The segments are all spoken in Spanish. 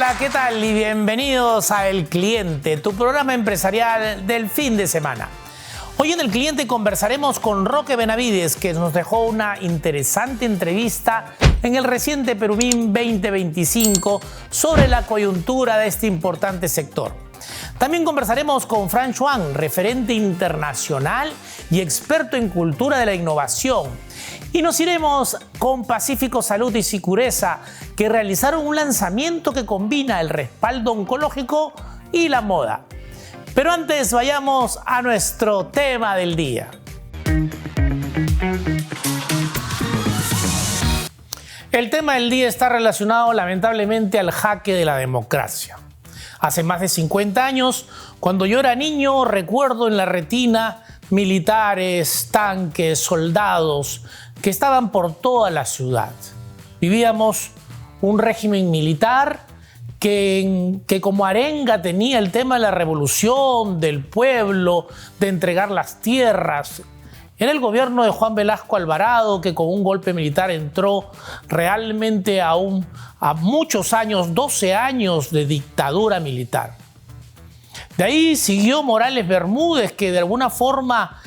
Hola, ¿qué tal? Y bienvenidos a El Cliente, tu programa empresarial del fin de semana. Hoy en El Cliente conversaremos con Roque Benavides, que nos dejó una interesante entrevista en el reciente Perubim 2025 sobre la coyuntura de este importante sector. También conversaremos con Fran Chuan, referente internacional y experto en cultura de la innovación. Y nos iremos con Pacífico Salud y Sicureza, que realizaron un lanzamiento que combina el respaldo oncológico y la moda. Pero antes vayamos a nuestro tema del día. El tema del día está relacionado lamentablemente al jaque de la democracia. Hace más de 50 años, cuando yo era niño, recuerdo en la retina militares, tanques, soldados que estaban por toda la ciudad. Vivíamos un régimen militar que como arenga tenía el tema de la revolución, del pueblo, de entregar las tierras. Era el gobierno de Juan Velasco Alvarado, que con un golpe militar entró realmente a muchos años, 12 años de dictadura militar. De ahí siguió Morales Bermúdez, que de alguna forma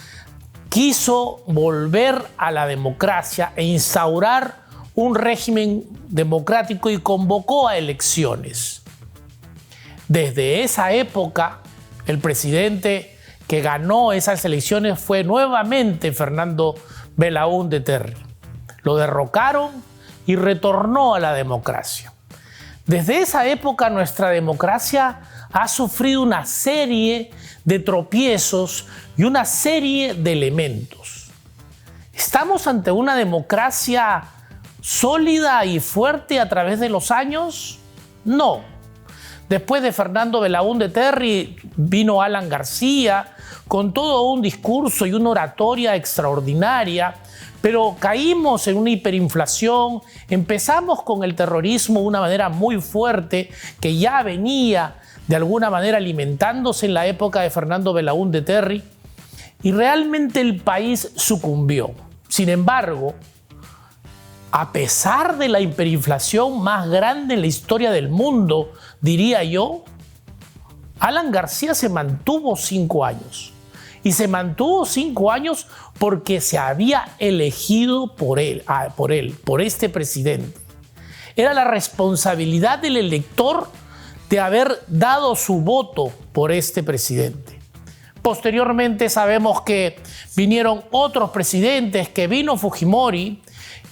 quiso volver a la democracia e instaurar un régimen democrático y convocó a elecciones. Desde esa época, el presidente que ganó esas elecciones fue nuevamente Fernando Belaúnde Terry. Lo derrocaron y retornó a la democracia. Desde esa época nuestra democracia ha sufrido una serie de tropiezos y una serie de elementos. ¿Estamos ante una democracia sólida y fuerte a través de los años? No. Después de Fernando Belaúnde Terry vino Alan García con todo un discurso y una oratoria extraordinaria, pero caímos en una hiperinflación, empezamos con el terrorismo de una manera muy fuerte que ya venía de alguna manera alimentándose en la época de Fernando Belaúnde Terry, y realmente el país sucumbió. Sin embargo, a pesar de la hiperinflación más grande en la historia del mundo, diría yo, Alan García se mantuvo 5 años. Y se mantuvo 5 años porque se había elegido por este presidente. Era la responsabilidad del elector de haber dado su voto por este presidente. Posteriormente sabemos que vinieron otros presidentes, que vino Fujimori,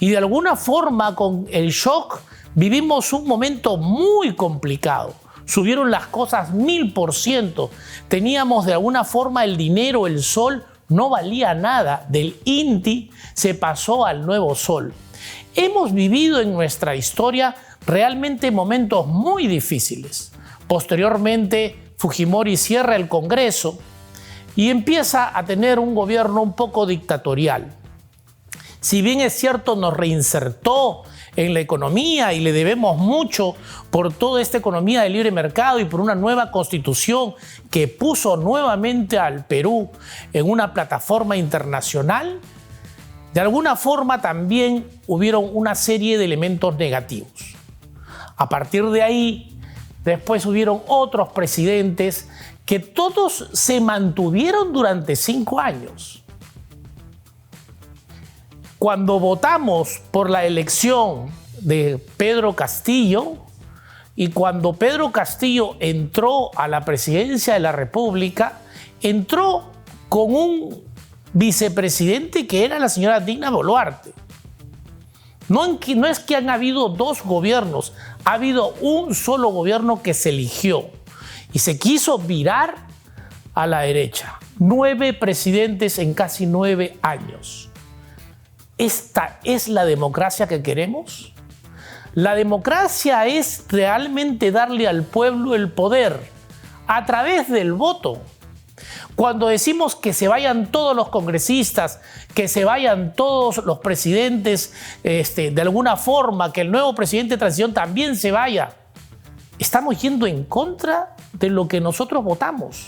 y de alguna forma con el shock vivimos un momento muy complicado. Subieron las cosas 1000%. Teníamos de alguna forma el dinero, el sol, no valía nada. Del INTI se pasó al nuevo sol. Hemos vivido en nuestra historia realmente momentos muy difíciles. Posteriormente, Fujimori cierra el Congreso y empieza a tener un gobierno un poco dictatorial. Si bien es cierto, nos reinsertó en la economía y le debemos mucho por toda esta economía de libre mercado y por una nueva constitución que puso nuevamente al Perú en una plataforma internacional, de alguna forma también hubieron una serie de elementos negativos. A partir de ahí, después hubieron otros presidentes que todos se mantuvieron durante 5 años. Cuando votamos por la elección de Pedro Castillo y cuando Pedro Castillo entró a la presidencia de la República, entró con un vicepresidente que era la señora Dina Boluarte. No es que han habido 2 gobiernos, ha habido un solo gobierno que se eligió y se quiso virar a la derecha. 9 presidentes en casi 9 años. ¿Esta es la democracia que queremos? La democracia es realmente darle al pueblo el poder a través del voto. Cuando decimos que se vayan todos los congresistas, que se vayan todos los presidentes, de alguna forma, que el nuevo presidente de transición también se vaya, estamos yendo en contra de lo que nosotros votamos.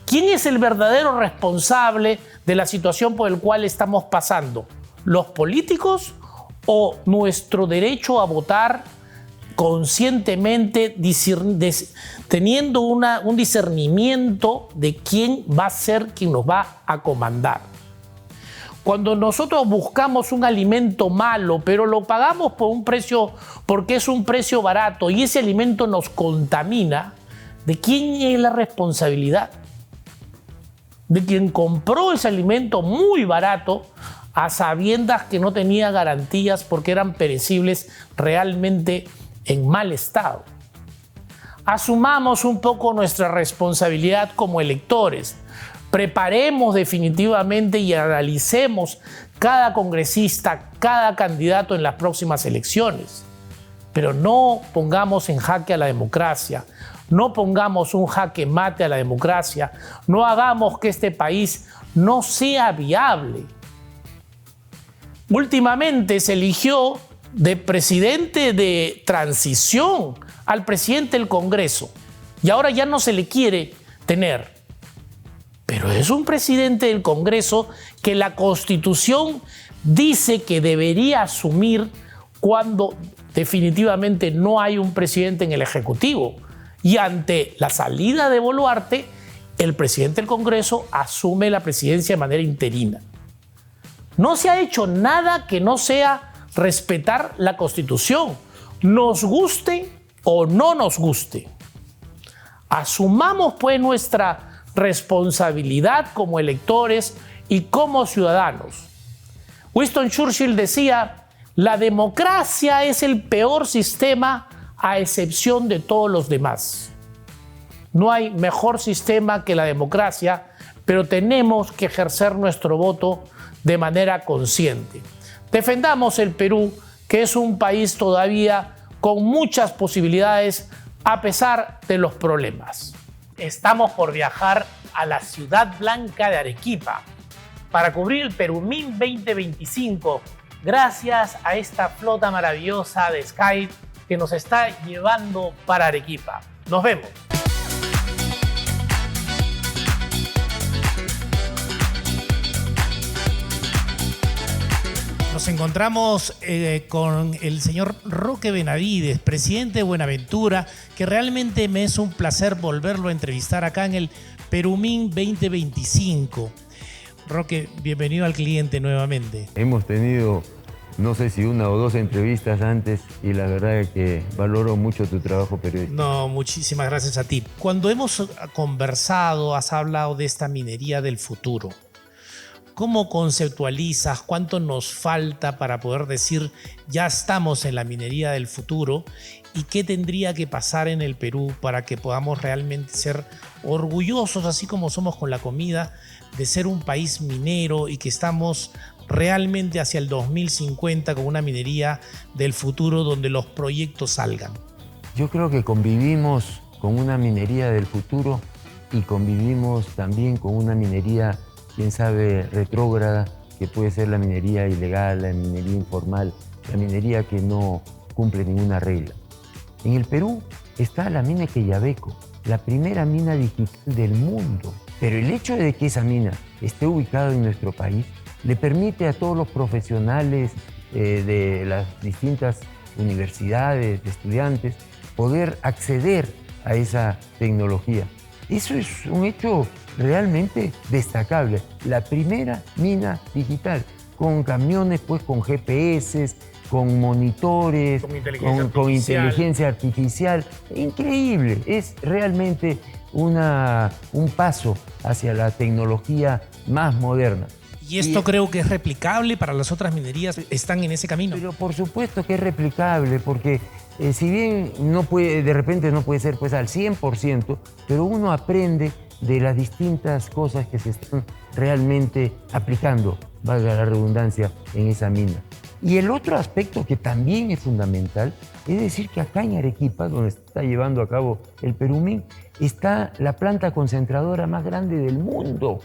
¿Quién es el verdadero responsable de la situación por la cual estamos pasando? ¿Los políticos o nuestro derecho a votar conscientemente, teniendo un discernimiento de quién va a ser quien nos va a comandar. Cuando nosotros buscamos un alimento malo, pero lo pagamos por un precio, porque es un precio barato y ese alimento nos contamina, ¿de quién es la responsabilidad? De quien compró ese alimento muy barato a sabiendas que no tenía garantías porque eran perecibles realmente en mal estado. Asumamos un poco nuestra responsabilidad como electores. Preparemos definitivamente y analicemos cada congresista, cada candidato en las próximas elecciones. Pero no pongamos en jaque a la democracia, no pongamos un jaque mate a la democracia, no hagamos que este país no sea viable. Últimamente se eligió de presidente de transición al presidente del Congreso y ahora ya no se le quiere tener. Pero es un presidente del Congreso que la Constitución dice que debería asumir cuando definitivamente no hay un presidente en el Ejecutivo. Y ante la salida de Boluarte, el presidente del Congreso asume la presidencia de manera interina. No se ha hecho nada que no sea respetar la Constitución, nos guste o no nos guste. Asumamos pues nuestra responsabilidad como electores y como ciudadanos. Winston Churchill decía, la democracia es el peor sistema a excepción de todos los demás. No hay mejor sistema que la democracia, pero tenemos que ejercer nuestro voto de manera consciente. Defendamos el Perú, que es un país todavía con muchas posibilidades a pesar de los problemas. Estamos por viajar a la ciudad blanca de Arequipa para cubrir el Perumín 2025 gracias a esta flota maravillosa de Sky que nos está llevando para Arequipa. Nos vemos. Nos encontramos con el señor Roque Benavides, presidente de Buenaventura, que realmente me es un placer volverlo a entrevistar acá en el Perumín 2025. Roque, bienvenido al cliente nuevamente. Hemos tenido, no sé si una o dos entrevistas antes y la verdad es que valoro mucho tu trabajo periodístico. No, muchísimas gracias a ti. Cuando hemos conversado, has hablado de esta minería del futuro. ¿Cómo conceptualizas cuánto nos falta para poder decir ya estamos en la minería del futuro y qué tendría que pasar en el Perú para que podamos realmente ser orgullosos, así como somos con la comida, de ser un país minero y que estamos realmente hacia el 2050 con una minería del futuro donde los proyectos salgan? Yo creo que convivimos con una minería del futuro y convivimos también con una minería, quién sabe, retrógrada, que puede ser la minería ilegal, la minería informal, la minería que no cumple ninguna regla. En el Perú está la mina Quellaveco, la primera mina digital del mundo. Pero el hecho de que esa mina esté ubicada en nuestro país le permite a todos los profesionales de las distintas universidades, de estudiantes, poder acceder a esa tecnología. Eso es un hecho realmente destacable. La primera mina digital, con camiones, pues con GPS, con monitores, con inteligencia artificial. Increíble, es realmente un paso hacia la tecnología más moderna. Y esto creo que es replicable para las otras minerías, están en ese camino. Pero por supuesto que es replicable, porque si bien no puede, de repente no puede ser pues al 100%, pero uno aprende de las distintas cosas que se están realmente aplicando, valga la redundancia, en esa mina. Y el otro aspecto que también es fundamental es decir que acá en Arequipa, donde se está llevando a cabo el Perumín, está la planta concentradora más grande del mundo,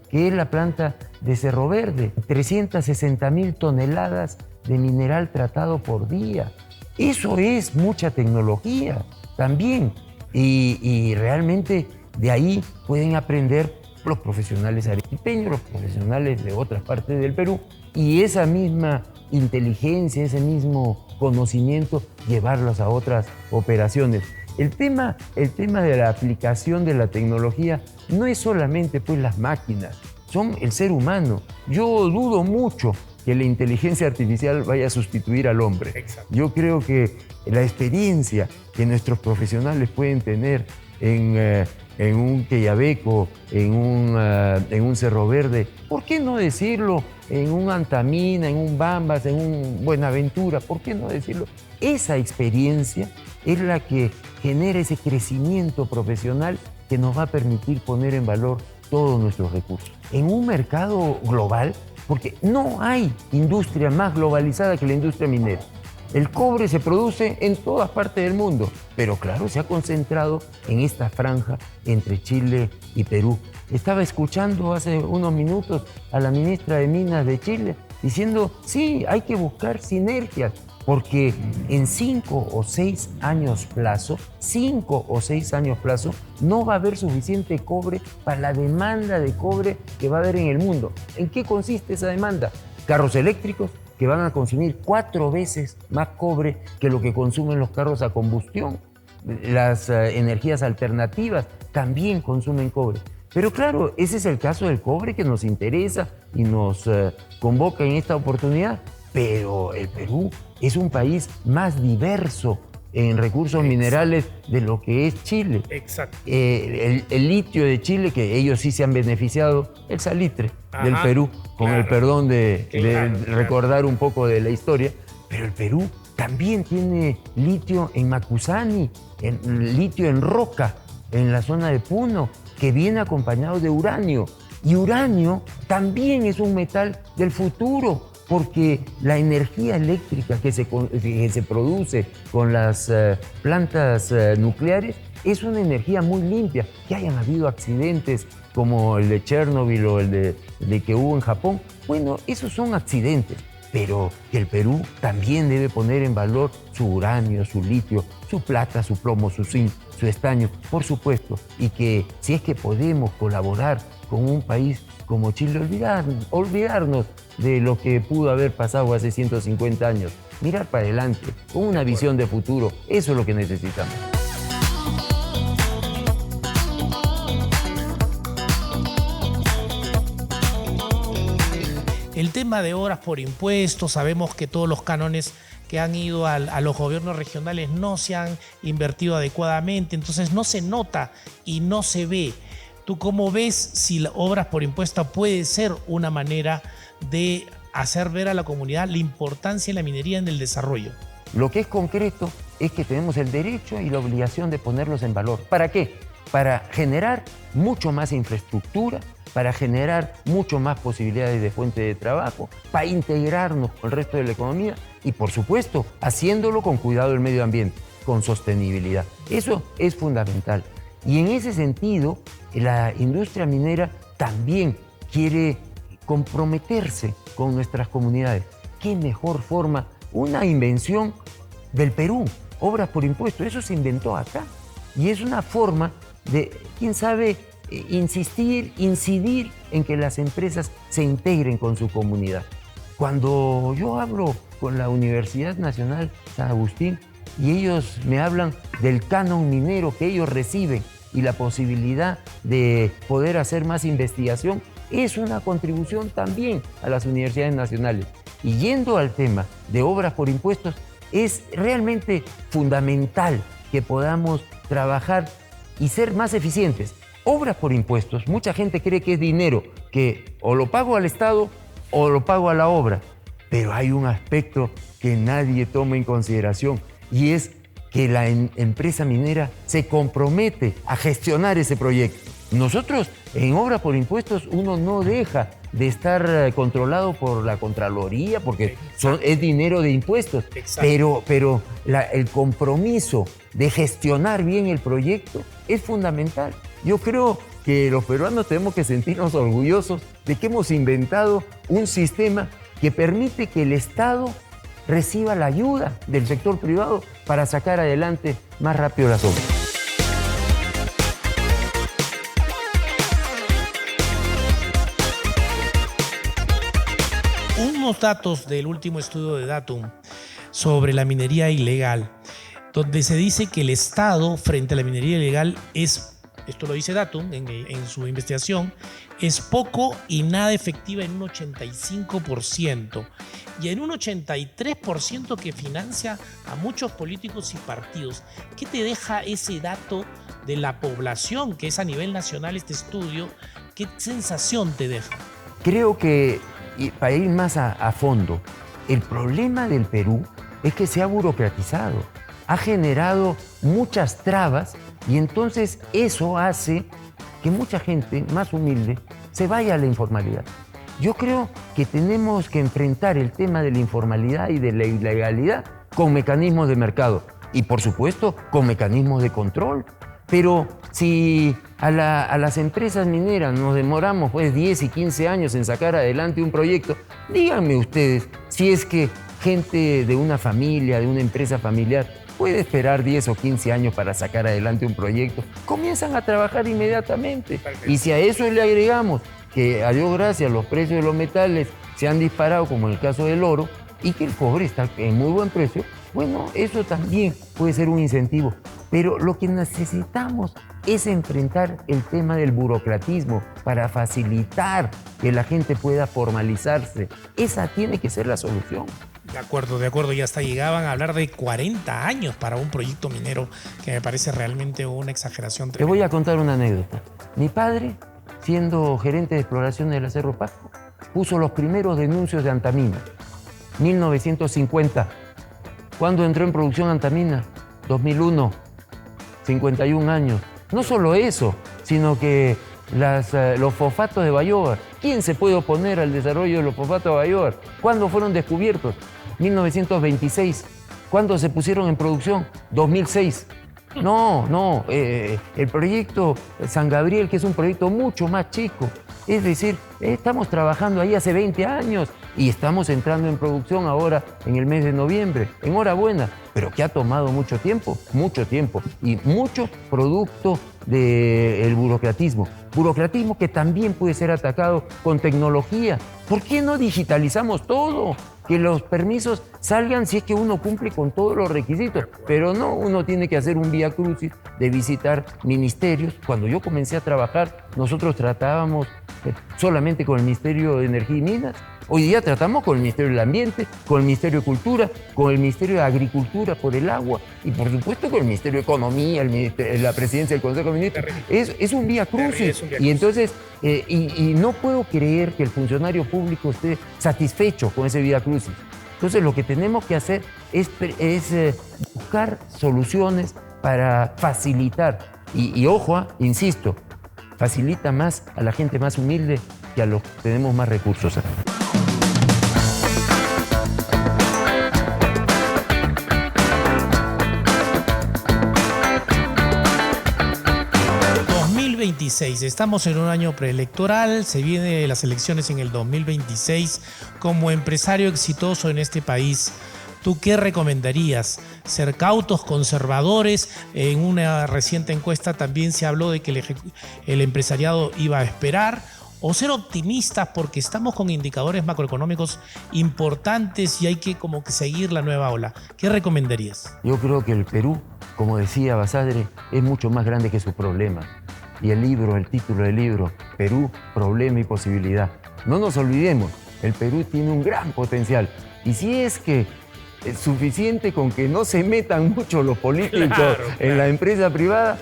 que es la planta de Cerro Verde, 360.000 toneladas de mineral tratado por día. Eso es mucha tecnología también, y realmente de ahí pueden aprender los profesionales arequipeños, los profesionales de otras partes del Perú, y esa misma inteligencia, ese mismo conocimiento, llevarlos a otras operaciones. El tema de la aplicación de la tecnología no es solamente pues las máquinas, son el ser humano. Yo dudo mucho que la inteligencia artificial vaya a sustituir al hombre. Exacto. Yo creo que la experiencia que nuestros profesionales pueden tener en un Quellaveco, en un Cerro Verde, ¿por qué no decirlo en un Antamina, en un Bambas, en un Buenaventura? ¿Por qué no decirlo? Esa experiencia es la que genera ese crecimiento profesional que nos va a permitir poner en valor todos nuestros recursos. En un mercado global, porque no hay industria más globalizada que la industria minera. El cobre se produce en todas partes del mundo, pero claro, se ha concentrado en esta franja entre Chile y Perú. Estaba escuchando hace unos minutos a la ministra de Minas de Chile diciendo, sí, hay que buscar sinergias, porque en 5 o 6 años plazo, no va a haber suficiente cobre para la demanda de cobre que va a haber en el mundo. ¿En qué consiste esa demanda? Carros eléctricos que van a consumir 4 veces más cobre que lo que consumen los carros a combustión. Las energías alternativas también consumen cobre. Pero claro, ese es el caso del cobre que nos interesa y nos convoca en esta oportunidad. Pero el Perú es un país más diverso en recursos minerales de lo que es Chile. Exacto. El litio de Chile, que ellos sí se han beneficiado, el salitre del Perú, con el perdón de recordar un poco de la historia, pero el Perú también tiene litio en Macusani, litio en roca, en la zona de Puno, que viene acompañado de uranio. Y uranio también es un metal del futuro, porque la energía eléctrica que se produce con las plantas nucleares es una energía muy limpia. Que hayan habido accidentes como el de Chernobyl o el de que hubo en Japón, bueno, esos son accidentes, pero que el Perú también debe poner en valor su uranio, su litio, su plata, su plomo, su zinc, su estaño, por supuesto, y que si es que podemos colaborar con un país como Chile, olvidarnos de lo que pudo haber pasado hace 150 años, mirar para adelante, con una visión de futuro, eso es lo que necesitamos. El tema de obras por impuestos, sabemos que todos los cánones que han ido a los gobiernos regionales no se han invertido adecuadamente, entonces no se nota y no se ve. ¿Tú cómo ves si las obras por impuesto puede ser una manera de hacer ver a la comunidad la importancia de la minería en el desarrollo? Lo que es concreto es que tenemos el derecho y la obligación de ponerlos en valor. ¿Para qué? Para generar mucho más infraestructura, para generar mucho más posibilidades de fuente de trabajo, para integrarnos con el resto de la economía y, por supuesto, haciéndolo con cuidado del medio ambiente, con sostenibilidad. Eso es fundamental. Y en ese sentido, la industria minera también quiere comprometerse con nuestras comunidades. ¿Qué mejor forma? Una invención del Perú, obras por impuesto, eso se inventó acá. Y es una forma de, quién sabe, incidir en que las empresas se integren con su comunidad. Cuando yo hablo con la Universidad Nacional San Agustín y ellos me hablan del canon minero que ellos reciben y la posibilidad de poder hacer más investigación, es una contribución también a las universidades nacionales. Y yendo al tema de obras por impuestos, es realmente fundamental que podamos trabajar y ser más eficientes. Obras por impuestos, mucha gente cree que es dinero que o lo pago al Estado o lo pago a la obra, pero hay un aspecto que nadie toma en consideración y es que la empresa minera se compromete a gestionar ese proyecto. Nosotros en obras por impuestos uno no deja de estar controlado por la Contraloría porque es dinero de impuestos, pero el compromiso de gestionar bien el proyecto es fundamental. Yo creo que los peruanos tenemos que sentirnos orgullosos de que hemos inventado un sistema que permite que el Estado reciba la ayuda del sector privado para sacar adelante más rápido las obras. unos datos del último estudio de Datum sobre la minería ilegal, donde se dice que el Estado frente a la minería ilegal es, esto lo dice Datum en su investigación, es poco y nada efectiva en un 85% y en un 83% que financia a muchos políticos y partidos. ¿Qué te deja ese dato de la población, que es a nivel nacional este estudio? ¿Qué sensación te deja? Creo que, para ir más a fondo, el problema del Perú es que se ha burocratizado, ha generado muchas trabas y entonces eso hace que mucha gente más humilde se vaya a la informalidad. Yo creo que tenemos que enfrentar el tema de la informalidad y de la ilegalidad con mecanismos de mercado y, por supuesto, con mecanismos de control. Pero si a las empresas mineras nos demoramos 10 y 15 años en sacar adelante un proyecto, díganme ustedes si es que gente de una familia, de una empresa familiar, puede esperar 10 o 15 años para sacar adelante un proyecto. Comienzan a trabajar inmediatamente. Y si a eso le agregamos que, a Dios gracias, los precios de los metales se han disparado, como en el caso del oro, y que el cobre está en muy buen precio, bueno, eso también puede ser un incentivo. Pero lo que necesitamos es enfrentar el tema del burocratismo para facilitar que la gente pueda formalizarse. Esa tiene que ser la solución. De acuerdo. Y hasta llegaban a hablar de 40 años para un proyecto minero, que me parece realmente una exageración tremenda. Te voy a contar una anécdota. Mi padre, siendo gerente de exploración del Cerro Pasco, puso los primeros denuncios de antamina. 1950. ¿Cuándo entró en producción antamina? 2001. 51 años. No solo eso, sino que los fosfatos de Bayobar. ¿Quién se puede oponer al desarrollo de los fosfatos de Bayobar? ¿Cuándo fueron descubiertos? 1926. ¿Cuándo se pusieron en producción? 2006. No, el proyecto San Gabriel, que es un proyecto mucho más chico. Es decir, estamos trabajando ahí hace 20 años y estamos entrando en producción ahora en el mes de noviembre. Enhorabuena, pero que ha tomado mucho tiempo y mucho producto del burocratismo. Burocratismo que también puede ser atacado con tecnología. ¿Por qué no digitalizamos todo? Que los permisos salgan si es que uno cumple con todos los requisitos. Pero no, uno tiene que hacer un vía crucis de visitar ministerios. Cuando yo comencé a trabajar, nosotros tratábamos solamente con el Ministerio de Energía y Minas. Hoy día tratamos con el Ministerio del Ambiente, con el Ministerio de Cultura, con el Ministerio de Agricultura por el agua y, por supuesto, con el Ministerio de Economía, la Presidencia del Consejo de Ministros. Es un vía crucis. Y entonces, y no puedo creer que el funcionario público esté satisfecho con ese vía crucis. Entonces, lo que tenemos que hacer es buscar soluciones para facilitar. Y ojo, insisto, facilita más a la gente más humilde que a los que tenemos más recursos. 2026, estamos en un año preelectoral, se vienen las elecciones en el 2026. Como empresario exitoso en este país, ¿tú qué recomendarías? ¿Ser cautos, conservadores? En una reciente encuesta también se habló de que el empresariado iba a esperar. ¿O ser optimistas porque estamos con indicadores macroeconómicos importantes y hay que como que seguir la nueva ola? ¿Qué recomendarías? Yo creo que el Perú, como decía Basadre, es mucho más grande que sus problemas. Y el título del libro, Perú, Problema y Posibilidad. No nos olvidemos, el Perú tiene un gran potencial. Y si es que es suficiente con que no se metan mucho los políticos en la empresa privada,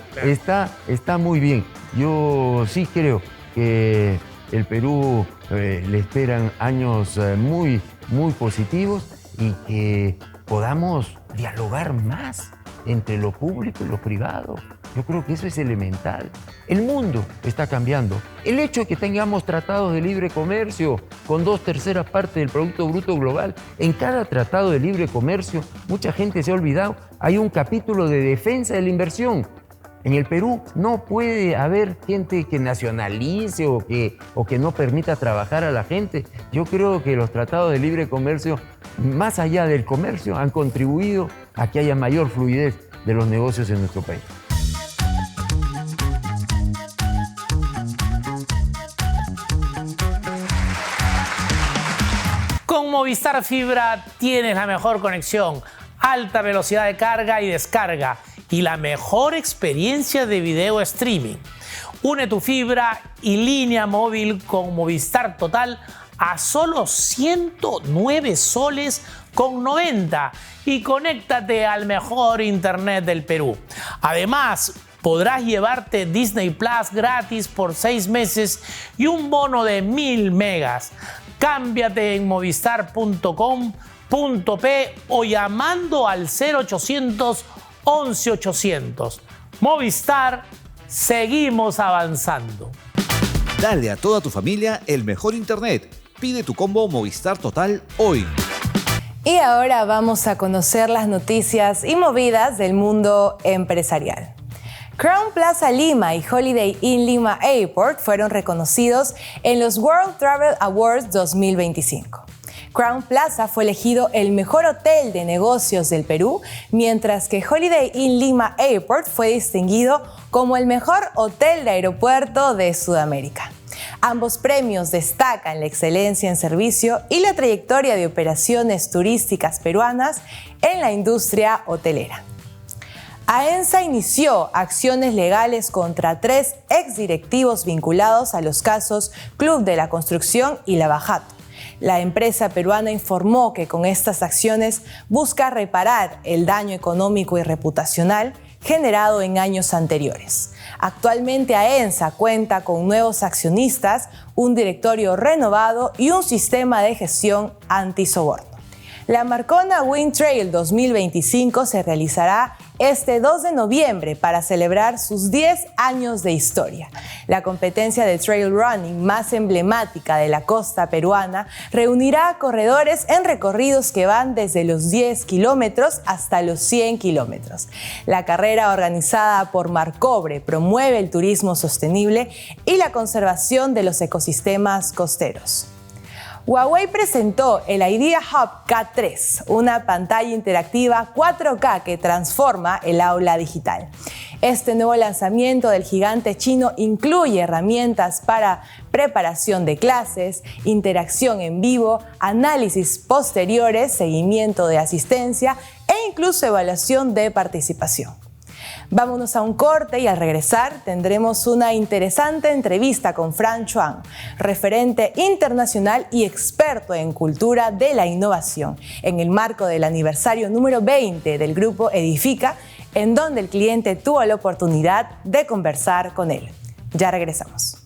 está muy bien. Yo sí creo que el Perú le esperan años muy, muy positivos y que podamos dialogar más entre lo público y lo privado. Yo creo que eso es elemental. El mundo está cambiando. El hecho de que tengamos tratados de libre comercio con 2/3 partes del Producto Bruto Global, en cada tratado de libre comercio, mucha gente se ha olvidado, hay un capítulo de defensa de la inversión. En el Perú no puede haber gente que nacionalice o que no permita trabajar a la gente. Yo creo que los tratados de libre comercio, más allá del comercio, han contribuido a que haya mayor fluidez de los negocios en nuestro país. Con Con Movistar Fibra tienes la mejor conexión, alta velocidad de carga y descarga y la mejor experiencia de video streaming. Une tu fibra y línea móvil con Movistar Total a solo 109 soles con 90 y conéctate al mejor internet del Perú. Además, podrás llevarte Disney Plus gratis por 6 meses y un bono de 1000 megas. Cámbiate en movistar.com.p o llamando al 0800 11 800. Movistar, seguimos avanzando. Dale a toda tu familia el mejor internet. Pide tu combo Movistar Total hoy. Y ahora vamos a conocer las noticias y movidas del mundo empresarial. Crown Plaza Lima y Holiday Inn Lima Airport fueron reconocidos en los World Travel Awards 2025. Crown Plaza fue elegido el mejor hotel de negocios del Perú, mientras que Holiday Inn Lima Airport fue distinguido como el mejor hotel de aeropuerto de Sudamérica. Ambos premios destacan la excelencia en servicio y la trayectoria de operaciones turísticas peruanas en la industria hotelera. AENSA inició acciones legales contra 3 exdirectivos vinculados a los casos Club de la Construcción y Lavajato. La empresa peruana informó que con estas acciones busca reparar el daño económico y reputacional generado en años anteriores. Actualmente AENSA cuenta con nuevos accionistas, un directorio renovado y un sistema de gestión antisoborno. La Marcona Wind Trail 2025 se realizará este 2 de noviembre para celebrar sus 10 años de historia. La competencia de trail running más emblemática de la costa peruana reunirá a corredores en recorridos que van desde los 10 kilómetros hasta los 100 kilómetros. La carrera organizada por Marcobre promueve el turismo sostenible y la conservación de los ecosistemas costeros. Huawei presentó el Idea Hub K3, una pantalla interactiva 4K que transforma el aula digital. Este nuevo lanzamiento del gigante chino incluye herramientas para preparación de clases, interacción en vivo, análisis posteriores, seguimiento de asistencia e incluso evaluación de participación. Vámonos a un corte y al regresar tendremos una interesante entrevista con Fran Chuan, referente internacional y experto en cultura de la innovación, en el marco del aniversario número 20 del grupo Edifica, en donde el cliente tuvo la oportunidad de conversar con él. Ya regresamos.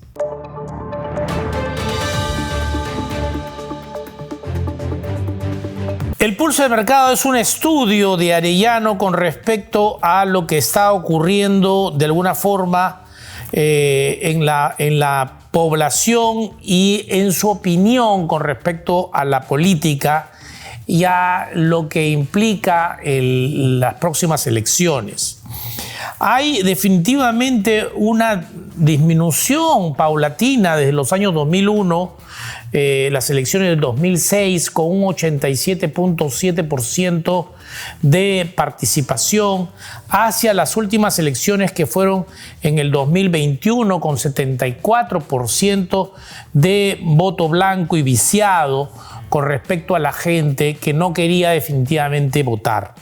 El pulso de mercado es un estudio de Arellano con respecto a lo que está ocurriendo de alguna forma en la población y en su opinión con respecto a la política y a lo que implica las próximas elecciones. Hay definitivamente una disminución paulatina desde los años 2001, las elecciones del 2006 con un 87.7% de participación, hacia las últimas elecciones que fueron en el 2021 con 74% de voto blanco y viciado con respecto a la gente que no quería definitivamente votar.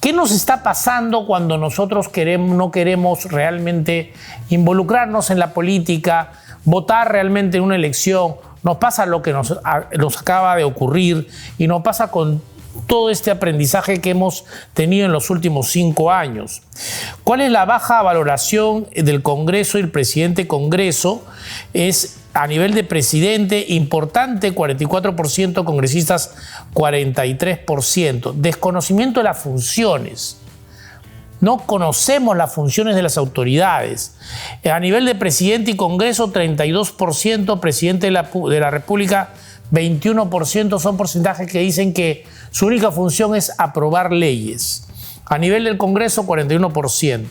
¿Qué nos está pasando cuando nosotros no queremos realmente involucrarnos en la política, votar realmente en una elección? Nos pasa lo que nos acaba de ocurrir y nos pasa con todo este aprendizaje que hemos tenido en los últimos 5 años. ¿Cuál es la baja valoración del Congreso y el presidente Congreso? Es a nivel de presidente importante, 44%, congresistas 43%. Desconocimiento de las funciones. No conocemos las funciones de las autoridades. A nivel de presidente y Congreso, 32%, presidente de la República, 21%, son porcentajes que dicen que su única función es aprobar leyes. A nivel del Congreso, 41%.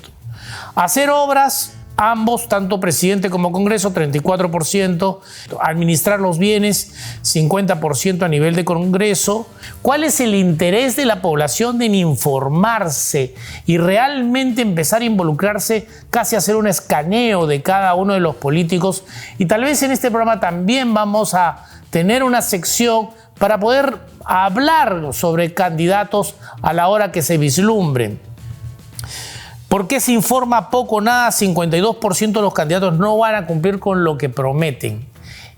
Hacer obras, ambos, tanto presidente como Congreso, 34%. Administrar los bienes, 50% a nivel de Congreso. ¿Cuál es el interés de la población en informarse y realmente empezar a involucrarse, casi hacer un escaneo de cada uno de los políticos? Y tal vez en este programa también vamos a tener una sección para poder hablar sobre candidatos a la hora que se vislumbren. ¿Por qué se informa poco o nada? 52% de los candidatos no van a cumplir con lo que prometen.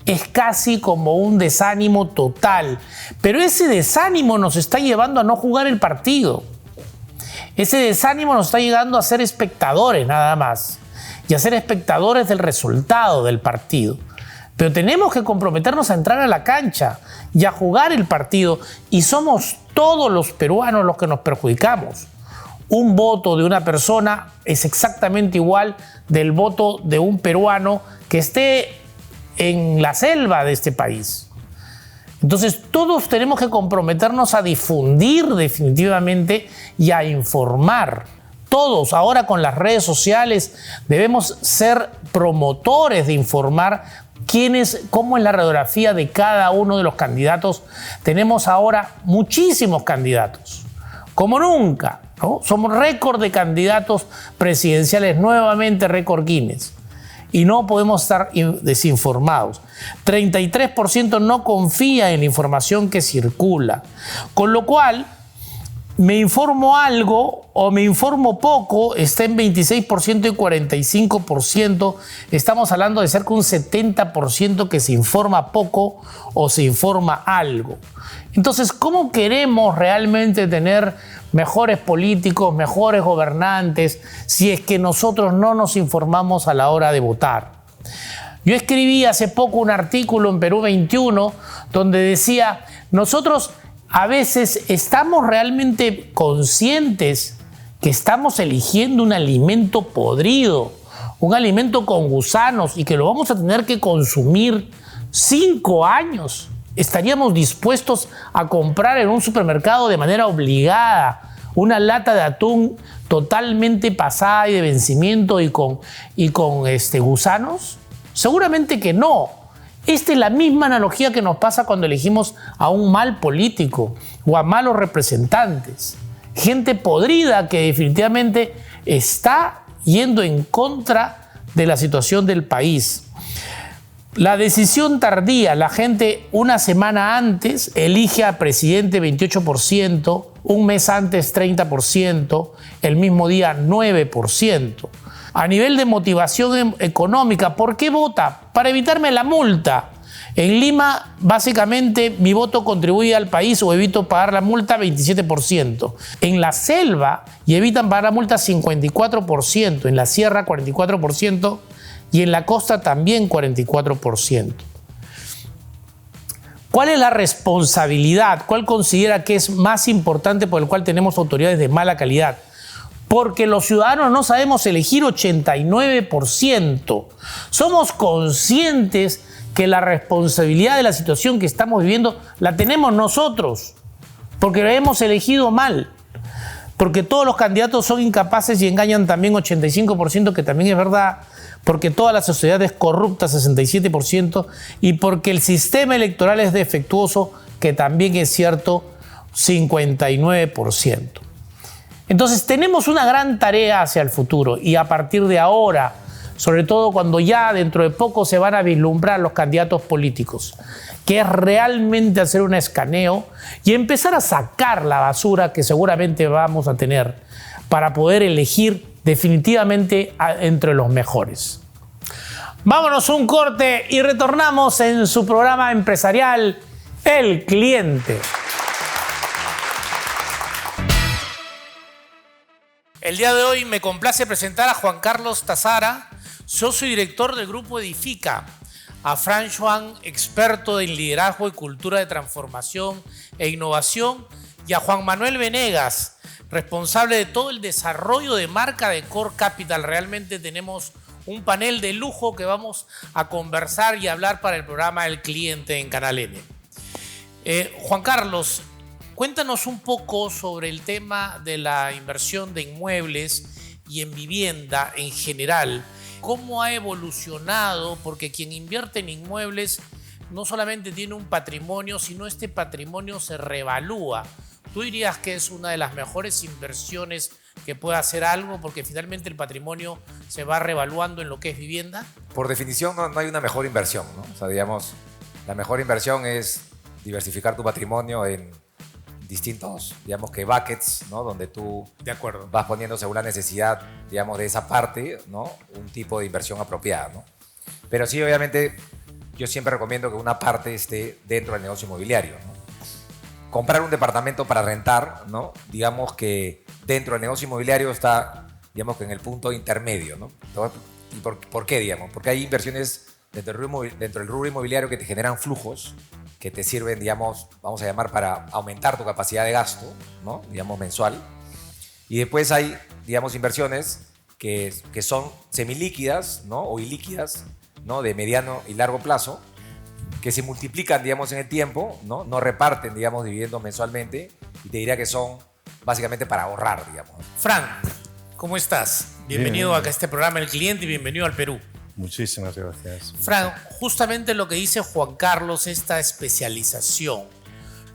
Es casi como un desánimo total. Pero ese desánimo nos está llevando a no jugar el partido. Ese desánimo nos está llegando a ser espectadores nada más. Y a ser espectadores del resultado del partido. Pero tenemos que comprometernos a entrar a la cancha y a jugar el partido. Y somos todos los peruanos los que nos perjudicamos. Un voto de una persona es exactamente igual del voto de un peruano que esté en la selva de este país. Entonces todos tenemos que comprometernos a difundir definitivamente y a informar. Todos, ahora con las redes sociales, debemos ser promotores de informar cómo es la radiografía de cada uno de los candidatos. Tenemos ahora muchísimos candidatos, como nunca, ¿no? Somos récord de candidatos presidenciales, nuevamente récord Guinness. Y no podemos estar desinformados. 33% no confía en la información que circula. Con lo cual, me informo algo o me informo poco, está en 26% y 45%. Estamos hablando de cerca de un 70% que se informa poco o se informa algo. Entonces, ¿cómo queremos realmente tener mejores políticos, mejores gobernantes, si es que nosotros no nos informamos a la hora de votar? Yo escribí hace poco un artículo en Perú 21 donde decía, nosotros a veces estamos realmente conscientes que estamos eligiendo un alimento podrido, un alimento con gusanos y que lo vamos a tener que consumir 5 años. ¿Estaríamos dispuestos a comprar en un supermercado de manera obligada una lata de atún totalmente pasada y de vencimiento y con gusanos? Seguramente que no. Esta es la misma analogía que nos pasa cuando elegimos a un mal político o a malos representantes. Gente podrida que definitivamente está yendo en contra de la situación del país. La decisión tardía, la gente una semana antes elige a presidente 28%, un mes antes 30%, el mismo día 9%. A nivel de motivación económica, ¿por qué vota? Para evitarme la multa. En Lima, básicamente, mi voto contribuye al país o evito pagar la multa 27%. En la selva, y evitan pagar la multa 54%. En la sierra, 44%. Y en la costa también 44%. ¿Cuál es la responsabilidad? ¿Cuál considera que es más importante por el cual tenemos autoridades de mala calidad? Porque los ciudadanos no sabemos elegir 89%. Somos conscientes que la responsabilidad de la situación que estamos viviendo la tenemos nosotros, porque la hemos elegido mal. Porque todos los candidatos son incapaces y engañan también 85%, que también es verdad, porque toda la sociedad es corrupta 67%, y porque el sistema electoral es defectuoso, que también es cierto 59%. Entonces tenemos una gran tarea hacia el futuro, y a partir de ahora, sobre todo cuando ya dentro de poco se van a vislumbrar los candidatos políticos, que es realmente hacer un escaneo y empezar a sacar la basura que seguramente vamos a tener para poder elegir definitivamente entre los mejores. Vámonos a un corte y retornamos en su programa empresarial El Cliente. El día de hoy me complace presentar a Juan Carlos Tazara, socio y director del Grupo Edifica, a Fran Juan, experto en liderazgo y cultura de transformación e innovación, y a Juan Manuel Venegas, responsable de todo el desarrollo de marca de Core Capital. Realmente tenemos un panel de lujo que vamos a conversar y hablar para el programa El Cliente en Canal N. Juan Carlos, cuéntanos un poco sobre el tema de la inversión de inmuebles y en vivienda en general. ¿Cómo ha evolucionado? Porque quien invierte en inmuebles no solamente tiene un patrimonio, sino este patrimonio se revalúa. ¿Tú dirías que es una de las mejores inversiones que puede hacer algo, porque finalmente el patrimonio se va revaluando en lo que es vivienda? Por definición no hay una mejor inversión, ¿no? O sea, digamos, la mejor inversión es diversificar tu patrimonio en distintos, digamos que buckets, ¿no? Donde tú De acuerdo. vas poniendo según la necesidad, digamos, de esa parte, ¿no? Un tipo de inversión apropiada, ¿no? Pero sí, obviamente, yo siempre recomiendo que una parte esté dentro del negocio inmobiliario, ¿no? Comprar un departamento para rentar, ¿no? Digamos que dentro del negocio inmobiliario está, digamos que en el punto intermedio, ¿no? ¿Y por qué, digamos? Porque hay inversiones dentro del rubro inmobiliario que te generan flujos que te sirven, digamos, vamos a llamar para aumentar tu capacidad de gasto, ¿no? Digamos, mensual. Y después hay, digamos, inversiones que son semilíquidas, ¿no? O ilíquidas, ¿no? De mediano y largo plazo, que se multiplican, digamos, en el tiempo, ¿no? No reparten, digamos, dividendos mensualmente, y te diría que son básicamente para ahorrar, digamos. Frank, ¿cómo estás? Bienvenido acá a este programa El Cliente y bienvenido al Perú. Muchísimas gracias. Frank, justamente lo que dice Juan Carlos, esta especialización.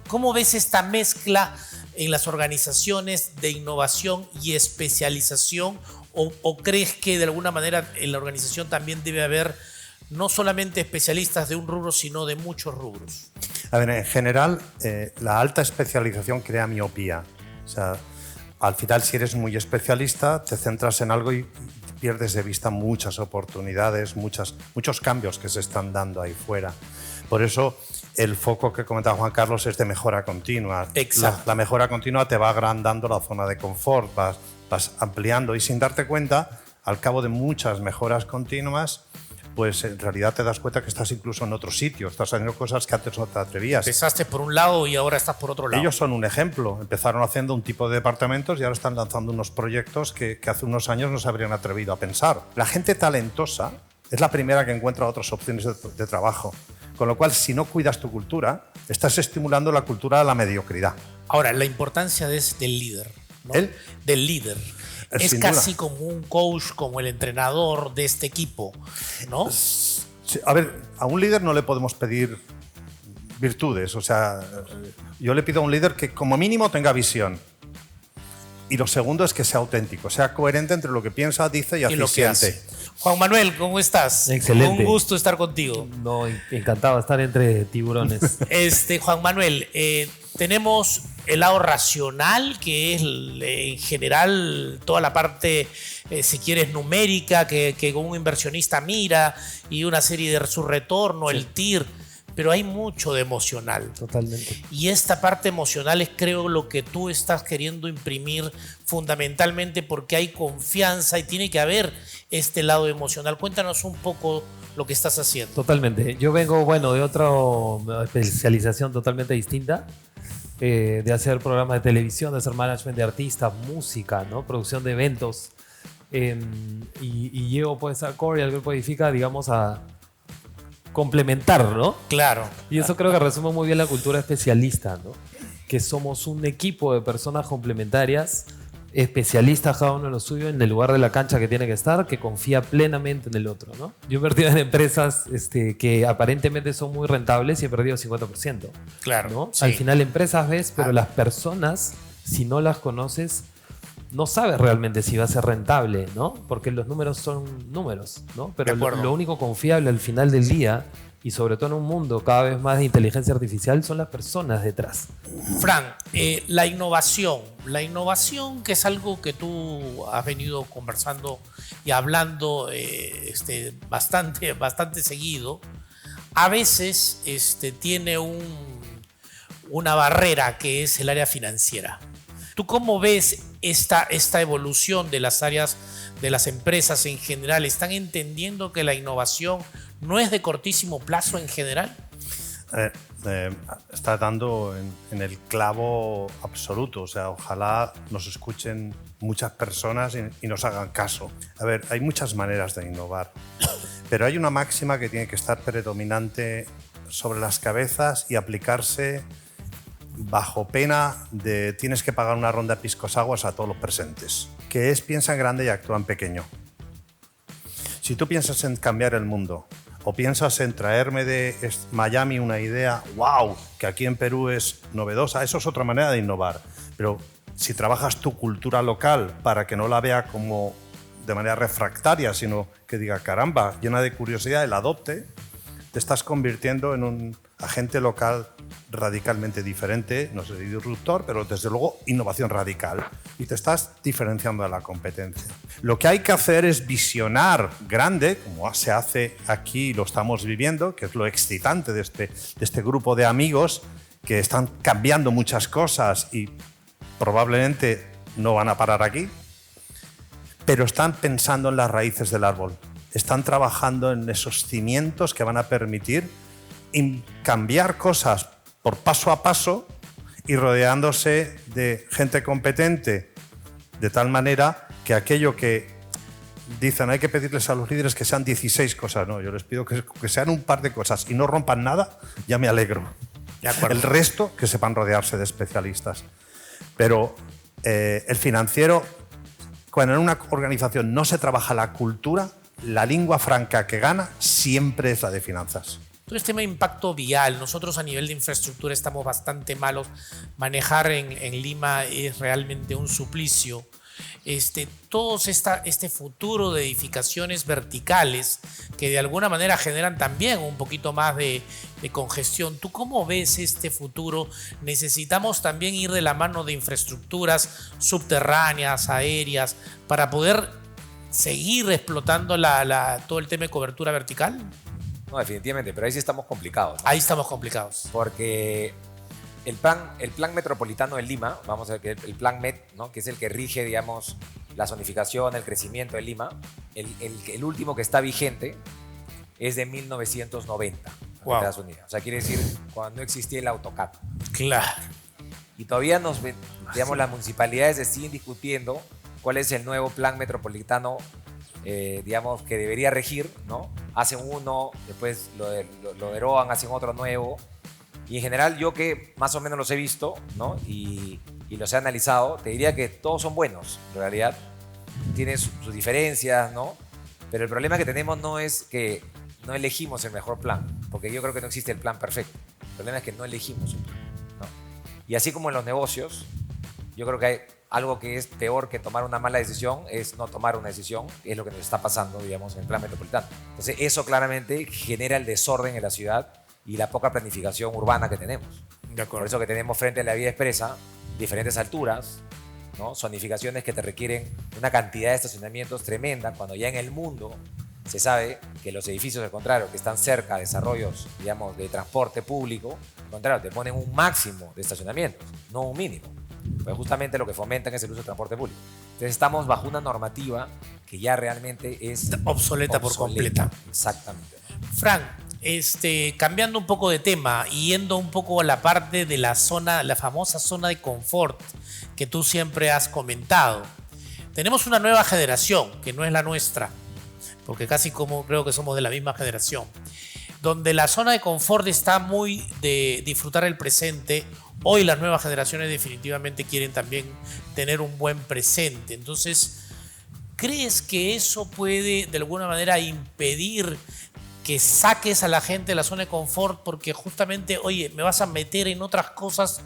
¿Cómo ves esta mezcla en las organizaciones de innovación y especialización? ¿O crees que de alguna manera en la organización también debe haber no solamente especialistas de un rubro, sino de muchos rubros? A ver, en general, la alta especialización crea miopía. O sea, al final, si eres muy especialista, te centras en algo y pierdes de vista muchas oportunidades, muchos cambios que se están dando ahí fuera. Por eso, el foco que comentaba Juan Carlos es de mejora continua. Exacto. La mejora continua te va agrandando la zona de confort, vas ampliando y sin darte cuenta, al cabo de muchas mejoras continuas, pues en realidad te das cuenta que estás incluso en otro sitio, estás haciendo cosas que antes no te atrevías. Empezaste por un lado y ahora estás por otro lado. Ellos son un ejemplo. Empezaron haciendo un tipo de departamentos y ahora están lanzando unos proyectos que hace unos años no se habrían atrevido a pensar. La gente talentosa es la primera que encuentra otras opciones de trabajo. Con lo cual, si no cuidas tu cultura, estás estimulando la cultura de la mediocridad. Ahora, la importancia del líder, ¿no? Del líder. Es Sin casi duda. como un coach, como el entrenador de este equipo, ¿no? Sí, a ver, a un líder no le podemos pedir virtudes. O sea, yo le pido a un líder que como mínimo tenga visión. Y lo segundo es que sea auténtico, sea coherente entre lo que piensa, dice y hace. lo que hace. Juan Manuel, ¿cómo estás? Excelente. Un gusto estar contigo. No, encantado de estar entre tiburones. Juan Manuel, tenemos el lado racional, que es en general toda la parte, si quieres, numérica, que un inversionista mira y una serie de su retorno, sí. El TIR, pero hay mucho de emocional. Totalmente. Y esta parte emocional es, creo, lo que tú estás queriendo imprimir fundamentalmente, porque hay confianza y tiene que haber este lado emocional. Cuéntanos un poco lo que estás haciendo. Totalmente. Yo vengo, de otra especialización totalmente distinta, de hacer programas de televisión, de hacer management de artistas, música, ¿no? Producción de eventos. Y llevo pues a Core y al Grupo Edifica, digamos, a complementar, ¿no? Claro. Y eso creo que resume muy bien la cultura especialista, ¿no? Que somos un equipo de personas complementarias, especialistas cada uno en lo suyo, en el lugar de la cancha que tiene que estar, que confía plenamente en el otro, ¿no? Yo he invertido en empresas que aparentemente son muy rentables y he perdido 50%. Claro. ¿No? Sí. Al final empresas ves, pero las personas, si no las conoces, no sabes realmente si va a ser rentable, ¿no? Porque los números son números, ¿no? Pero lo único confiable al final del día, y sobre todo en un mundo cada vez más de inteligencia artificial, son las personas detrás. Frank, la innovación, que es algo que tú has venido conversando y hablando bastante seguido, a veces tiene una barrera que es el área financiera. ¿Tú cómo ves esta evolución de las áreas de las empresas en general? ¿Están entendiendo que la innovación no es de cortísimo plazo en general? Está dando en el clavo absoluto. O sea, ojalá nos escuchen muchas personas y nos hagan caso. A ver, hay muchas maneras de innovar, pero hay una máxima que tiene que estar predominante sobre las cabezas y aplicarse bajo pena de tienes que pagar una ronda de piscos aguas a todos los presentes, que es piensa en grande y actúa en pequeño. Si tú piensas en cambiar el mundo o piensas en traerme de Miami una idea, wow, que aquí en Perú es novedosa, eso es otra manera de innovar. Pero si trabajas tu cultura local para que no la vea como de manera refractaria, sino que diga, caramba, llena de curiosidad, y la adopte, te estás convirtiendo en agente local radicalmente diferente, no sé, disruptor, pero desde luego innovación radical. Y te estás diferenciando de la competencia. Lo que hay que hacer es visionar grande, como se hace aquí, lo estamos viviendo, que es lo excitante de este grupo de amigos que están cambiando muchas cosas y probablemente no van a parar aquí, pero están pensando en las raíces del árbol. Están trabajando en esos cimientos que van a permitir cambiar cosas por paso a paso y rodeándose de gente competente, de tal manera que aquello que dicen hay que pedirles a los líderes que sean 16 cosas, no, yo les pido que sean un par de cosas y no rompan nada, ya me alegro. El resto, que sepan rodearse de especialistas. Pero el financiero, cuando en una organización no se trabaja la cultura, la lengua franca que gana siempre es la de finanzas. Todo este tema de impacto vial, nosotros a nivel de infraestructura estamos bastante malos. Manejar en Lima es realmente un suplicio. Todo este futuro de edificaciones verticales que de alguna manera generan también un poquito más de congestión. ¿Tú cómo ves este futuro? ¿Necesitamos también ir de la mano de infraestructuras subterráneas, aéreas, para poder seguir explotando todo el tema de cobertura vertical? No, definitivamente, pero ahí sí estamos complicados, ¿no? Ahí estamos complicados. Porque el plan metropolitano de Lima, vamos a ver que el plan MET, ¿no? Que es el que rige, digamos, la zonificación, el crecimiento de Lima, el último que está vigente es de 1990 en Estados Unidos. O sea, quiere decir cuando no existía el AutoCAD. Claro. Y todavía digamos, las municipalidades siguen discutiendo cuál es el nuevo plan metropolitano, digamos, que debería regir, ¿no? Hacen uno, después lo derogan, hacen otro nuevo. Y en general, yo que más o menos los he visto, ¿no? y los he analizado, te diría que todos son buenos, en realidad. Tienen sus diferencias, ¿no? Pero el problema que tenemos no es que no elegimos el mejor plan, porque yo creo que no existe el plan perfecto. El problema es que no elegimos un plan, ¿no? Y así como en los negocios, yo creo que hay algo que es peor que tomar una mala decisión, es no tomar una decisión, que es lo que nos está pasando, digamos, en el plan metropolitano. Entonces, eso claramente genera el desorden en la ciudad y la poca planificación urbana que tenemos. De acuerdo. Por eso que tenemos frente a la vía expresa diferentes alturas, ¿no? Zonificaciones que te requieren una cantidad de estacionamientos tremenda, cuando ya en el mundo se sabe que los edificios, al contrario, que están cerca de desarrollos, digamos, de transporte público, al contrario, te ponen un máximo de estacionamientos, no un mínimo. Pues justamente lo que fomentan es el uso del transporte público. Entonces estamos bajo una normativa que ya realmente es obsoleta por completa. Exactamente. Frank, cambiando un poco de tema y yendo un poco a la parte de la zona, la famosa zona de confort que tú siempre has comentado. Tenemos una nueva generación, que no es la nuestra, porque casi como creo que somos de la misma generación, donde la zona de confort está muy de disfrutar el presente. Hoy las nuevas generaciones definitivamente quieren también tener un buen presente. Entonces, ¿crees que eso puede de alguna manera impedir que saques a la gente de la zona de confort? Porque justamente, oye, me vas a meter en otras cosas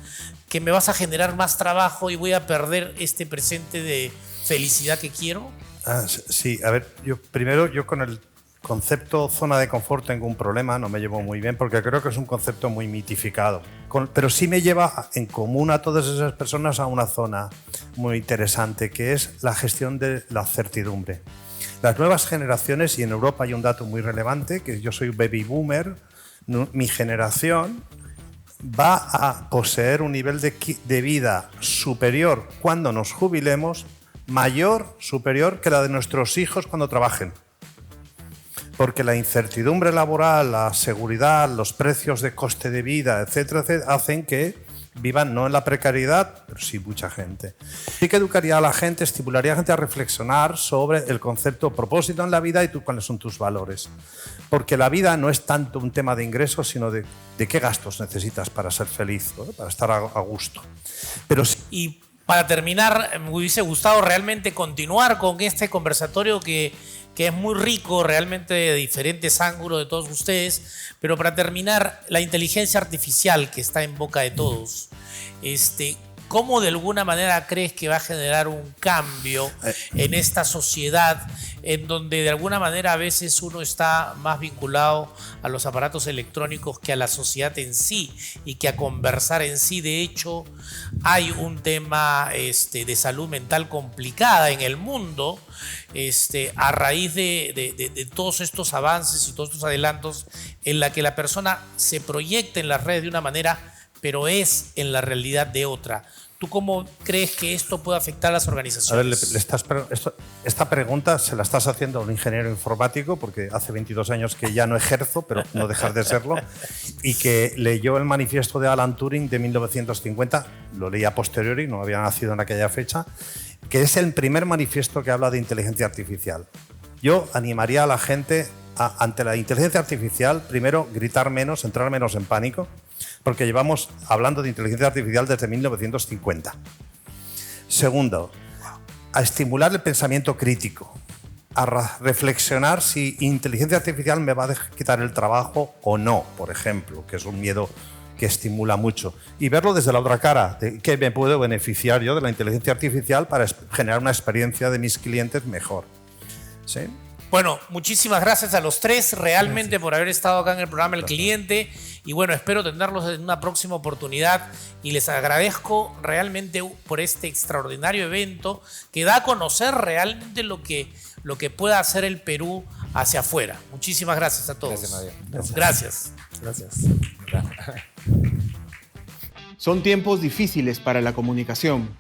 que me vas a generar más trabajo y voy a perder este presente de felicidad que quiero. Sí, a ver, yo con el concepto zona de confort tengo un problema, no me llevo muy bien porque creo que es un concepto muy mitificado. Pero sí me lleva en común a todas esas personas a una zona muy interesante, que es la gestión de la certidumbre. Las nuevas generaciones, y en Europa hay un dato muy relevante, que yo soy un baby boomer, mi generación va a poseer un nivel de vida superior cuando nos jubilemos, superior que la de nuestros hijos cuando trabajen. Porque la incertidumbre laboral, la seguridad, los precios de coste de vida, etcétera, etcétera, hacen que vivan no en la precariedad, pero sí mucha gente. Sí que educaría a la gente, estimularía a la gente a reflexionar sobre el concepto propósito en la vida y cuáles son tus valores. Porque la vida no es tanto un tema de ingresos, sino de qué gastos necesitas para ser feliz, ¿no? Para estar a gusto. Pero sí. Y para terminar, me hubiese gustado realmente continuar con este conversatorio que es muy rico, realmente de diferentes ángulos de todos ustedes, pero para terminar, la inteligencia artificial que está en boca de todos, ¿cómo de alguna manera crees que va a generar un cambio en esta sociedad en donde de alguna manera a veces uno está más vinculado a los aparatos electrónicos que a la sociedad en sí y que a conversar en sí? De hecho, hay un tema de salud mental complicada en el mundo a raíz de todos estos avances y todos estos adelantos en la que la persona se proyecta en las redes de una manera, pero es en la realidad de otra. ¿Tú cómo crees que esto puede afectar a las organizaciones? A ver, esta pregunta se la estás haciendo a un ingeniero informático, porque hace 22 años que ya no ejerzo, pero no dejar de serlo, y que leyó el manifiesto de Alan Turing de 1950, lo leí a posteriori, no había nacido en aquella fecha, que es el primer manifiesto que habla de inteligencia artificial. Yo animaría a la gente ante la inteligencia artificial, primero, gritar menos, entrar menos en pánico, porque llevamos hablando de inteligencia artificial desde 1950. Segundo, a estimular el pensamiento crítico, a reflexionar si inteligencia artificial me va a quitar el trabajo o no, por ejemplo, que es un miedo que estimula mucho. Y verlo desde la otra cara, de qué me puedo beneficiar yo de la inteligencia artificial para generar una experiencia de mis clientes mejor. ¿Sí? Bueno, muchísimas gracias a los tres realmente por haber estado acá en el programa El Cliente, y bueno, espero tenerlos en una próxima oportunidad y les agradezco realmente por este extraordinario evento que da a conocer realmente lo que pueda hacer el Perú hacia afuera. Muchísimas gracias a todos. Gracias. Son tiempos difíciles para la comunicación.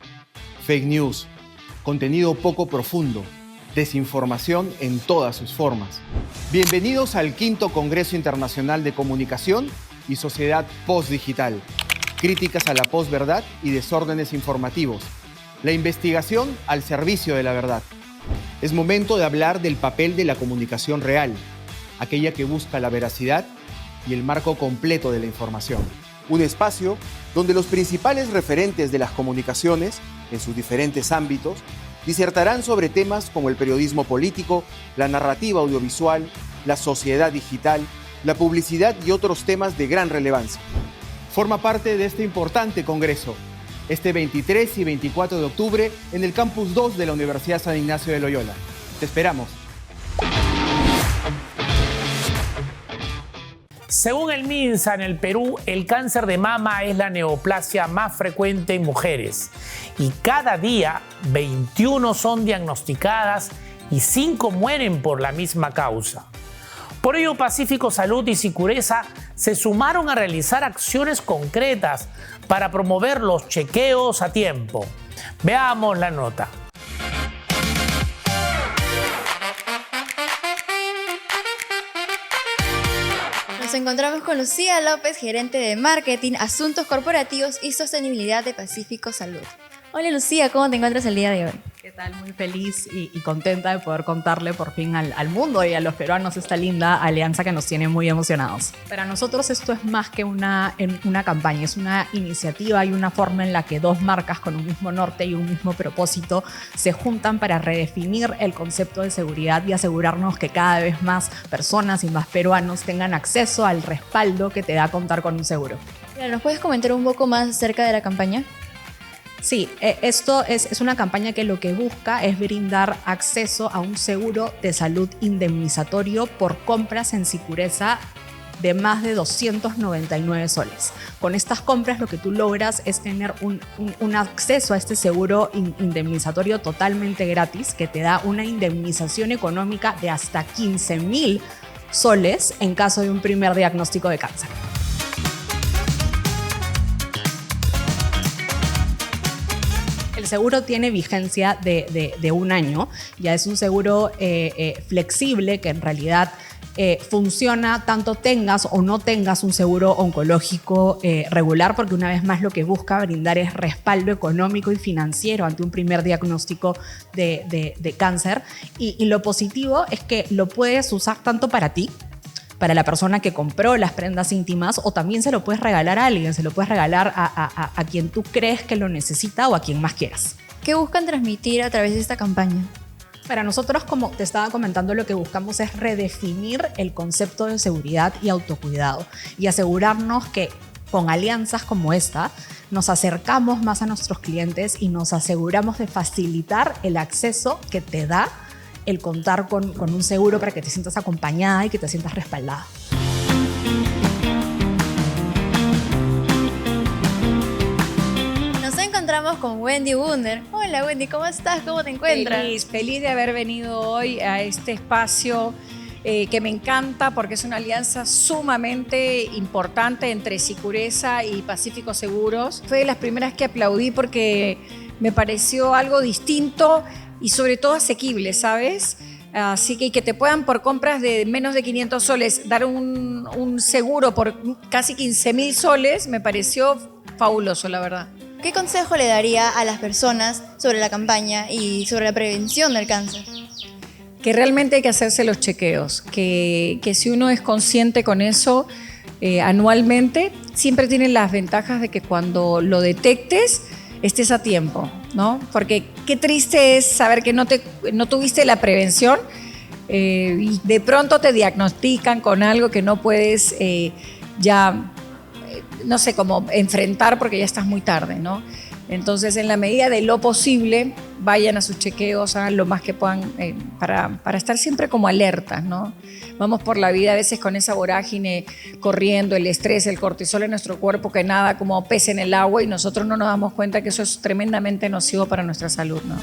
Fake news, contenido poco profundo, desinformación en todas sus formas. Bienvenidos al 5º Congreso Internacional de Comunicación y Sociedad Postdigital. Críticas a la posverdad y desórdenes informativos. La investigación al servicio de la verdad. Es momento de hablar del papel de la comunicación real, aquella que busca la veracidad y el marco completo de la información. Un espacio donde los principales referentes de las comunicaciones, en sus diferentes ámbitos, disertarán sobre temas como el periodismo político, la narrativa audiovisual, la sociedad digital, la publicidad y otros temas de gran relevancia. Forma parte de este importante congreso, este 23 y 24 de octubre en el Campus 2 de la Universidad San Ignacio de Loyola. Te esperamos. Según el MINSA, en el Perú, el cáncer de mama es la neoplasia más frecuente en mujeres y cada día 21 son diagnosticadas y 5 mueren por la misma causa. Por ello, Pacífico Salud y Sicureza se sumaron a realizar acciones concretas para promover los chequeos a tiempo. Veamos la nota. Nos encontramos con Lucía López, gerente de Marketing, Asuntos Corporativos y Sostenibilidad de Pacífico Salud. Hola Lucía, ¿cómo te encuentras el día de hoy? ¿Qué tal? Muy feliz y contenta de poder contarle por fin al mundo y a los peruanos esta linda alianza que nos tiene muy emocionados. Para nosotros esto es más que una campaña, es una iniciativa y una forma en la que dos marcas con un mismo norte y un mismo propósito se juntan para redefinir el concepto de seguridad y asegurarnos que cada vez más personas y más peruanos tengan acceso al respaldo que te da contar con un seguro. ¿Nos puedes comentar un poco más acerca de la campaña? Sí, esto es una campaña que lo que busca es brindar acceso a un seguro de salud indemnizatorio por compras en Sicureza de más de 299 soles. Con estas compras lo que tú logras es tener un acceso a este seguro indemnizatorio totalmente gratis que te da una indemnización económica de hasta 15.000 soles en caso de un primer diagnóstico de cáncer. El seguro tiene vigencia de un año, ya es un seguro flexible que en realidad funciona tanto tengas o no tengas un seguro oncológico regular, porque una vez más lo que busca brindar es respaldo económico y financiero ante un primer diagnóstico de cáncer. Y lo positivo es que lo puedes usar tanto para ti, para la persona que compró las prendas íntimas, o también se lo puedes regalar a alguien, se lo puedes regalar a quien tú crees que lo necesita o a quien más quieras. ¿Qué buscan transmitir a través de esta campaña? Para nosotros, como te estaba comentando, lo que buscamos es redefinir el concepto de seguridad y autocuidado y asegurarnos que con alianzas como esta, nos acercamos más a nuestros clientes y nos aseguramos de facilitar el acceso que te da el contar con un seguro para que te sientas acompañada y que te sientas respaldada. Nos encontramos con Wendy Wunder. Hola Wendy, ¿cómo estás? ¿Cómo te encuentras? Feliz de haber venido hoy a este espacio que me encanta porque es una alianza sumamente importante entre Sicureza y Pacífico Seguros. Fue de las primeras que aplaudí porque me pareció algo distinto y sobre todo asequible, ¿sabes? Así que te puedan por compras de menos de 500 soles dar un seguro por casi 15.000 soles me pareció fabuloso, la verdad. ¿Qué consejo le daría a las personas sobre la campaña y sobre la prevención del cáncer? Que realmente hay que hacerse los chequeos, que si uno es consciente con eso anualmente, siempre tiene las ventajas de que cuando lo detectes estés a tiempo, ¿no? Porque qué triste es saber que no tuviste la prevención y de pronto te diagnostican con algo que no puedes no sé, como enfrentar porque ya estás muy tarde, ¿no? Entonces, en la medida de lo posible, vayan a sus chequeos, hagan lo más que puedan para estar siempre como alertas, ¿no? Vamos por la vida a veces con esa vorágine corriendo, el estrés, el cortisol en nuestro cuerpo que nada como pez en el agua y nosotros no nos damos cuenta que eso es tremendamente nocivo para nuestra salud, ¿no?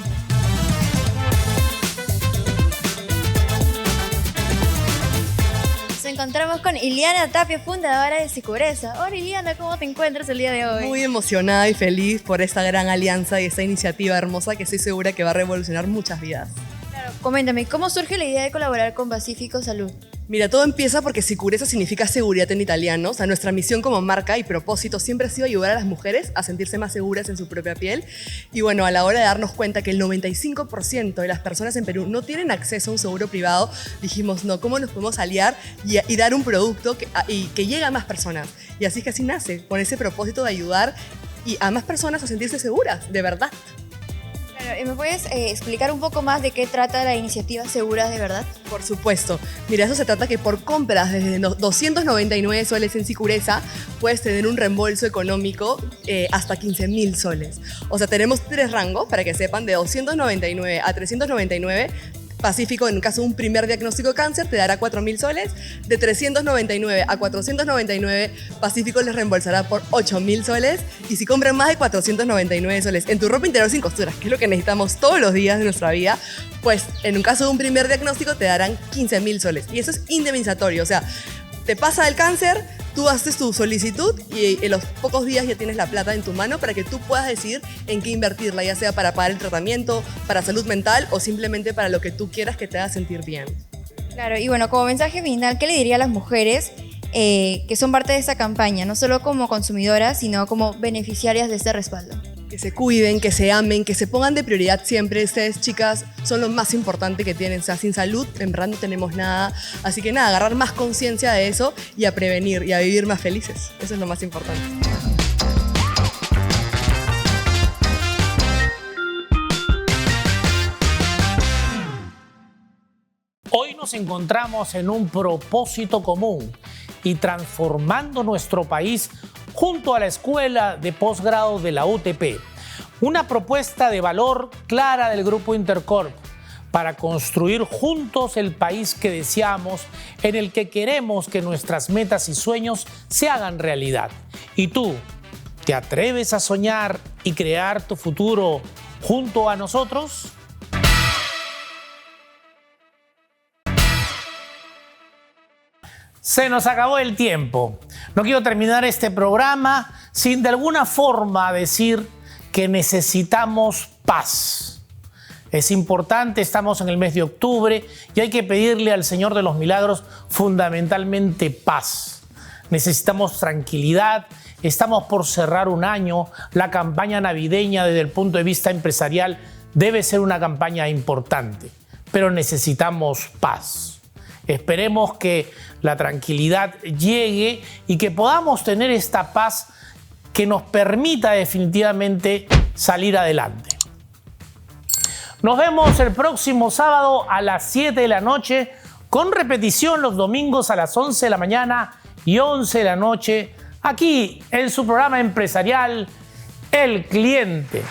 Nos encontramos con Iliana Tapia, fundadora de Sicureza. Hola Iliana, ¿cómo te encuentras el día de hoy? Muy emocionada y feliz por esta gran alianza y esta iniciativa hermosa que estoy segura que va a revolucionar muchas vidas. Claro, coméntame, ¿cómo surge la idea de colaborar con Pacífico Salud? Mira, todo empieza porque Sicureza significa seguridad en italiano. O sea, nuestra misión como marca y propósito siempre ha sido ayudar a las mujeres a sentirse más seguras en su propia piel. Y bueno, a la hora de darnos cuenta que el 95% de las personas en Perú no tienen acceso a un seguro privado, dijimos, no, ¿cómo nos podemos aliar y dar un producto que llegue a más personas? Y así es que así nace, con ese propósito de ayudar a más personas a sentirse seguras, de verdad. ¿Me puedes explicar un poco más de qué trata la iniciativa Seguras de Verdad? Por supuesto. Mira, eso se trata que por compras desde 299 soles en Sicureza puedes tener un reembolso económico hasta 15.000 soles. O sea, tenemos 3 rangos, para que sepan, de 299 a 399. Pacífico, en caso de un primer diagnóstico de cáncer, te dará 4.000 soles. De 399 a 499, Pacífico les reembolsará por 8.000 soles. Y si compran más de 499 soles en tu ropa interior sin costuras, que es lo que necesitamos todos los días de nuestra vida, pues en un caso de un primer diagnóstico te darán 15.000 soles. Y eso es indemnizatorio, o sea, te pasa el cáncer, tú haces tu solicitud y en los pocos días ya tienes la plata en tu mano para que tú puedas decidir en qué invertirla, ya sea para pagar el tratamiento, para salud mental o simplemente para lo que tú quieras que te haga sentir bien. Claro, y bueno, como mensaje final, ¿qué le diría a las mujeres que son parte de esta campaña? No solo como consumidoras, sino como beneficiarias de este respaldo. Que se cuiden, que se amen, que se pongan de prioridad siempre. Ustedes, chicas, son lo más importante que tienen. O sea, sin salud, en verdad no tenemos nada. Así que nada, agarrar más conciencia de eso y a prevenir y a vivir más felices. Eso es lo más importante. Hoy nos encontramos en un propósito común y transformando nuestro país junto a la Escuela de Posgrado de la UTP. Una propuesta de valor clara del Grupo Intercorp para construir juntos el país que deseamos, en el que queremos que nuestras metas y sueños se hagan realidad. ¿Y tú, te atreves a soñar y crear tu futuro junto a nosotros? Se nos acabó el tiempo. No quiero terminar este programa sin de alguna forma decir que necesitamos paz. Es importante, estamos en el mes de octubre y hay que pedirle al Señor de los Milagros fundamentalmente paz. Necesitamos tranquilidad. Estamos por cerrar un año. La campaña navideña desde el punto de vista empresarial debe ser una campaña importante, pero necesitamos paz. Esperemos que la tranquilidad llegue y que podamos tener esta paz que nos permita definitivamente salir adelante. Nos vemos el próximo sábado a las 7 de la noche, con repetición los domingos a las 11 de la mañana y 11 de la noche aquí en su programa empresarial El Cliente.